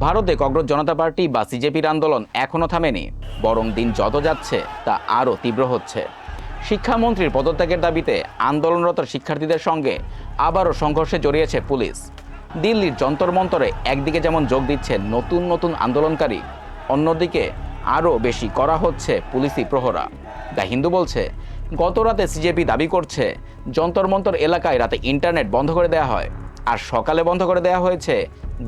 ভারতে কংগ্রেস জনতা পার্টি বা সিজেপির আন্দোলন এখনও থামেনি, বরং দিন যত যাচ্ছে তা আরও তীব্র হচ্ছে। শিক্ষামন্ত্রীর পদত্যাগের দাবিতে আন্দোলনরত শিক্ষার্থীদের সঙ্গে আবারও সংঘর্ষে জড়িয়েছে পুলিশ। দিল্লির যন্তর মন্তরে একদিকে যেমন যোগ দিচ্ছে নতুন নতুন আন্দোলনকারী, অন্যদিকে আরও বেশি করা হচ্ছে পুলিশি প্রহরা। দ্য হিন্দু বলছে, গত রাতে সিজেপি দাবি করছে যন্তর মন্তর এলাকায় রাতে ইন্টারনেট বন্ধ করে দেওয়া হয়, আর সকালে বন্ধ করে দেওয়া হয়েছে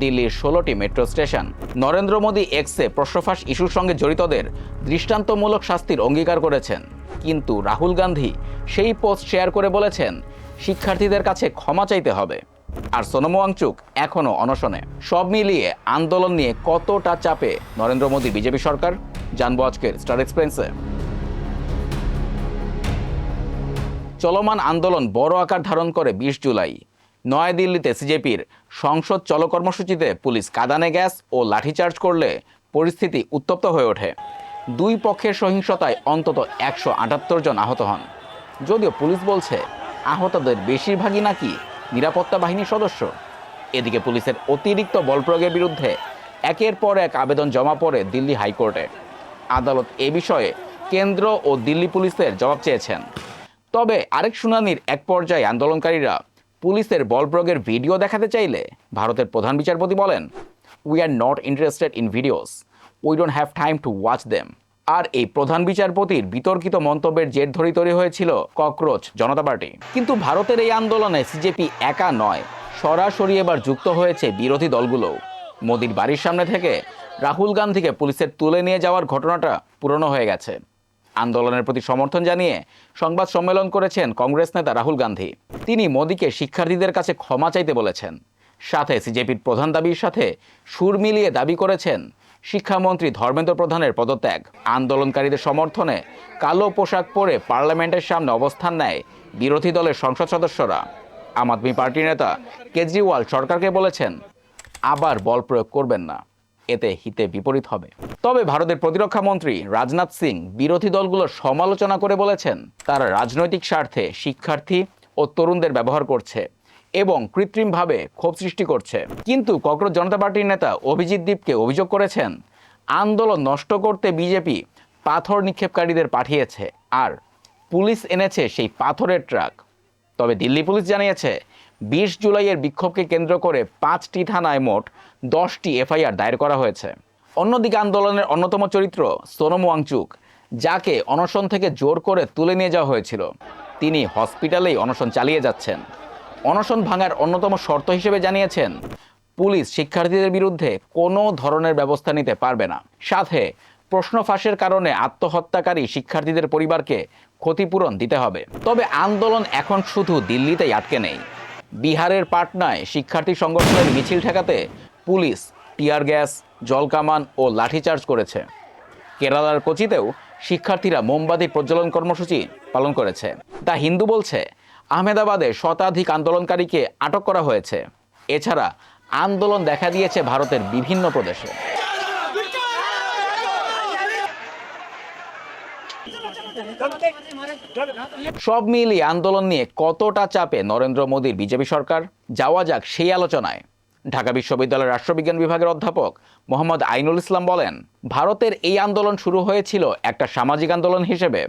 দিল্লির 16টি মেট্রো স্টেশন। নরেন্দ্র মোদী এক্সে প্রশ্নফাঁস ইস্যুর সঙ্গে জড়িতদের দৃষ্টান্তমূলক শাস্তির অঙ্গীকার করেছেন, কিন্তু রাহুল গান্ধী সেই পোস্ট শেয়ার করে বলেছেন শিক্ষার্থীদের কাছে ক্ষমা চাইতে হবে। আর সোনম ওয়াংচুক এখনও অনশনে। সব মিলিয়ে আন্দোলন নিয়ে কতটা চাপে নরেন্দ্র মোদী বিজেপি সরকার, জানবো আজকের স্টার এক্সপ্রেসে। চলমান আন্দোলন বড় আকার ধারণ করে 20 জুলাই। নয়াদিল্লিতে সিজেপির সংসদ চলো কর্মসূচিতে পুলিশ কাঁদানে গ্যাস ও লাঠিচার্জ করলে পরিস্থিতি উত্তপ্ত হয়ে ওঠে। দুই পক্ষের সহিংসতায় অন্তত 178 জন আহত হন। যদিও পুলিশ বলছে আহতদের বেশিরভাগই নাকি নিরাপত্তা বাহিনীর সদস্য। এদিকে পুলিশের অতিরিক্ত বল প্রয়োগের বিরুদ্ধে একের পর এক আবেদন জমা পড়ে দিল্লি হাইকোর্টে। আদালত এ বিষয়ে কেন্দ্র ও দিল্লি পুলিশের জবাব চেয়েছেন। তবে আরেক শুনানির এক পর্যায়ে আন্দোলনকারীরা পুলিশের বল প্রয়োগের ভিডিও দেখাতে চাইলে ভারতের প্রধান বিচারপতি বলেন, we are not interested in videos, we don't have time to watch them. আর এই প্রধান বিচারপতির বিতর্কিত মন্তব্যের জের ধরেই তৈরি হয়েছিল ককরোচ জনতা পার্টি। কিন্তু ভারতের এই আন্দোলনে সিজেপি একা নয়, সরাসরি এবার যুক্ত হয়েছে বিরোধী দলগুলোও। মোদির বাড়ির সামনে থেকে রাহুল গান্ধীকে পুলিশের তুলে নিয়ে যাওয়ার ঘটনাটা পুরনো হয়ে গেছে। আন্দোলনের প্রতি সমর্থন জানিয়ে সংবাদ সম্মেলন করেছেন কংগ্রেস নেতা রাহুল গান্ধী। তিনি মোদীকে শিক্ষার্থীদের কাছে ক্ষমা চাইতে বলেছেন। সাথে সিজেপির প্রধান দাবির সাথে সুর মিলিয়ে দাবি করেছেন শিক্ষামন্ত্রী ধর্মেন্দ্র প্রধানের পদত্যাগ। আন্দোলনকারীদের সমর্থনে কালো পোশাক পরে পার্লামেন্টের সামনে অবস্থান নেয় বিরোধী দলের সংসদ সদস্যরা। আম আদমি পার্টির নেতা কেজরিওয়াল সরকারকে বলেছেন, আবার বল প্রয়োগ করবেন না, এতে হিতে বিপরীত হবে। তবে ভারতের প্রতিরক্ষা মন্ত্রী রাজনাথ সিং বিরোধী দলগুলোর সমালোচনা করে বলেছেন, তারা রাজনৈতিক স্বার্থে শিক্ষার্থী ও তরুণদের ব্যবহার করছে এবং কৃত্রিমভাবে ক্ষোভ সৃষ্টি করছে। কিন্তু ককরোচ জনতা পার্টির নেতা অভিজিৎ দীপকে অভিযোগ করেছেন, আন্দোলন নষ্ট করতে বিজেপি পাথর নিক্ষেপকারীদের পাঠিয়েছে আর পুলিশ এনেছে সেই পাথরের ট্রাক। তবে দিল্লি পুলিশ জানিয়েছে 20 জুলাইয়ের বিক্ষোভকে কেন্দ্র করে 5টি থানায় মোট 10টি এফআইআর দায়ের করা হয়েছে। অন্যদিকে আন্দোলনের অন্যতম চরিত্র সোনম ওয়াংচুক, যাকে অনশন থেকে জোর করে তুলে নিয়ে যাওয়া হয়েছিল, তিনি হসপিটালেই অনশন চালিয়ে যাচ্ছেন। অনশন ভাঙার অন্যতম শর্ত হিসেবে জানিয়েছেন, পুলিশ শিক্ষার্থীদের বিরুদ্ধে কোনো ধরনের ব্যবস্থা নিতে পারবে না। সাথে প্রশ্ন ফাঁসের কারণে আত্মহত্যাকারী শিক্ষার্থীদের পরিবারকে ক্ষতিপূরণ দিতে হবে। তবে আন্দোলন এখন শুধু দিল্লিতেই আটকে নেই। বিহারের পাটনায় শিক্ষার্থী সংগঠনের মিছিল ঠেকাতে পুলিশ টিয়ার গ্যাস, জলকামান ও লাঠিচার্জ করেছে। কেরালার কোচিতেও শিক্ষার্থীরা মোমবাতি প্রজ্বলন কর্মসূচি পালন করেছে। দ্য হিন্দু বলছে, আহমেদাবাদে শতাধিক আন্দোলনকারীকে আটক করা হয়েছে। এছাড়া আন্দোলন দেখা দিয়েছে ভারতের বিভিন্ন প্রদেশে। সব মিলিয়ে আন্দোলন নিয়ে কতটা চাপে নরেন্দ্র মোদীর বিজেপি সরকার, যাওয়া যাক সেই আলোচনায়। ঢাকা বিশ্ববিদ্যালয়ের রাষ্ট্রবিজ্ঞান বিভাগের অধ্যাপক মোহাম্মদ আইনুল ইসলাম বলেন, ভারতের এই আন্দোলন শুরু হয়েছিল একটা সামাজিক আন্দোলন হিসেবে,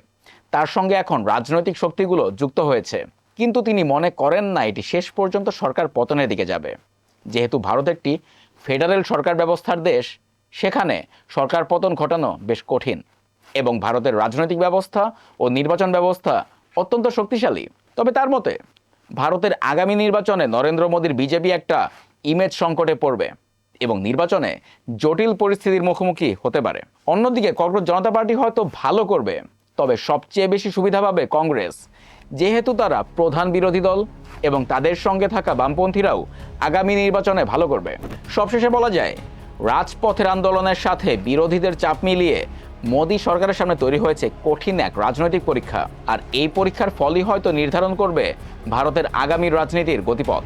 তার সঙ্গে এখন রাজনৈতিক শক্তিগুলো যুক্ত হয়েছে। কিন্তু তিনি মনে করেন না এটি শেষ পর্যন্ত সরকার পতনের দিকে যাবে। যেহেতু ভারত একটি ফেডারেল সরকার ব্যবস্থার দেশ, সেখানে সরকার পতন ঘটানো বেশ কঠিন এবং ভারতের রাজনৈতিক ব্যবস্থা ও নির্বাচন ব্যবস্থা অত্যন্ত শক্তিশালী। তবে তার মতে ভারতের আগামী নির্বাচনে নরেন্দ্র মোদীর বিজেপি একটা ইমেজ সংকটে পড়বে এবং নির্বাচনে জটিল পরিস্থিতির মুখোমুখি হতে পারে। অন্যদিকে ককরোচ জনতা পার্টি হয়তো ভালো করবে, তবে সবচেয়ে বেশি সুবিধা পাবে কংগ্রেস, যেহেতু তারা প্রধান বিরোধী দল এবং তাদের সঙ্গে থাকা বামপন্থীরাও আগামী নির্বাচনে ভালো করবে। সবশেষে বলা যায়, রাজপথের আন্দোলনের সাথে বিরোধীদের চাপ মিলিয়ে মোদী সরকারের সামনে তৈরি হয়েছে কঠিন এক রাজনৈতিক পরীক্ষা। আর এই পরীক্ষার ফলই হয়তো নির্ধারণ করবে ভারতের আগামী রাজনীতির গতিপথ।